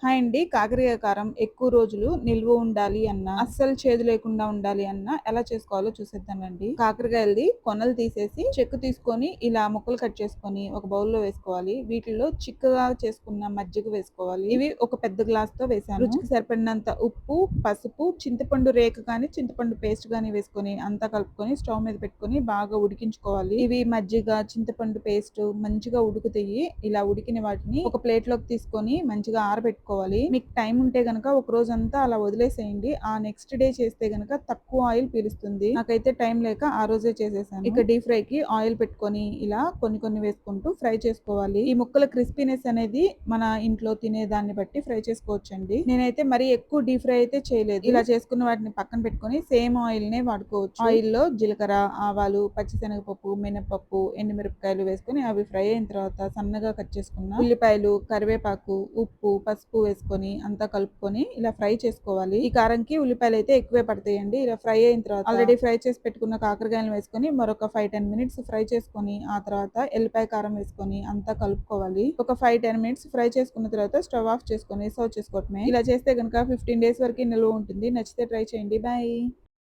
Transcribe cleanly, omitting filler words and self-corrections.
Hi అండి. కాకరకాయ కారం ఎక్కువ రోజులు నిల్వ ఉండాలి అన్నా, అస్సలు చేదు లేకుండా ఉండాలి అన్నా ఎలా చేసుకోవాలో చూసేద్దామండి. కాకరకాయలది కొనలు తీసేసి చెక్కు తీసుకొని ఇలా ముక్కలు కట్ చేసుకొని ఒక బౌల్‌లో వేసుకోవాలి. వీటిల్లో చిక్కగా చేసుకున్న మజ్జిగ వేసుకోవాలి. ఇవి ఒక పెద్ద గ్లాస్‌తో వేశాను. రుచికి సరిపడినంత ఉప్పు, పసుపు, చింతపండు రేక కానీ, చింతపండు పేస్ట్ గాని వేసుకొని అంతా కలుపుకొని స్టవ్ మీద పెట్టుకొని బాగా ఉడికించుకోవాలి. ఇవి మజ్జిగ, చింతపండు పేస్ట్ మంచిగా ఉడుకుతాయి. ఇలా ఉడికిన వాటిని ఒక ప్లేట్‌లోకి తీసుకొని మంచిగా ఆరబెట్టుకోవాలి. మీకు టైం ఉంటే గనక ఒక రోజంతా అలా వదిలేసేయండి. ఆ నెక్స్ట్ డే చేస్తే గనక తక్కువ ఆయిల్ పీలుస్తుంది. నాకైతే టైం లేక ఆ రోజే చేసేసాను. ఇక డీప్ ఫ్రైకి ఆయిల్ పెట్టుకొని ఇలా కొన్ని కొన్ని వేసుకుంటూ ఫ్రై చేసుకోవాలి. ఈ ముక్కల క్రిస్పీనెస్ అనేది మన ఇంట్లో తినే దాన్ని బట్టి ఫ్రై చేసుకోవచ్చండి. నేనైతే మరీ ఎక్కువ డీప్ ఫ్రై అయితే చేయలేదు. ఇలా చేసుకున్న వాటిని పక్కన పెట్టుకొని సేమ్ ఆయిల్ నే వాడుకోవచ్చు. ఆయిల్ లో జీలకర్ర, ఆవాలు, పచ్చిశనగపప్పు, మినపప్పు, ఎండుమిరపకాయలు వేసుకొని అవి ఫ్రై అయిన తర్వాత సన్నగా కట్ చేసుకున్న ఉల్లిపాయలు, కరివేపాకు, ఉప్పు, పసుపు వేసుకొని అంతా కలుపుకొని ఇలా ఫ్రై చేసుకోవాలి. ఈ కారంకి ఉల్లిపాయలు అయితే ఎక్కువే పడతాయండి. ఇలా ఫ్రై అయిన తర్వాత ఆల్రెడీ ఫ్రై చేసి పెట్టుకున్న కాకరకాయలు వేసుకొని మరొక 5-10 మినిట్స్ ఫ్రై చేసుకొని ఆ తర్వాత ఎల్లిపాయ కారం వేసుకొని అంతా కలుపుకోవాలి. ఒక 5-10 మినిట్స్ ఫ్రై చేసుకున్న తర్వాత స్టవ్ ఆఫ్ చేసుకొని సర్వ్ చేసుకోవటమే. ఇలా చేస్తే కనుక 15 డేస్ వరకు నిల్వ ఉంటుంది. నచ్చితే ట్రై చేయండి. బాయ్.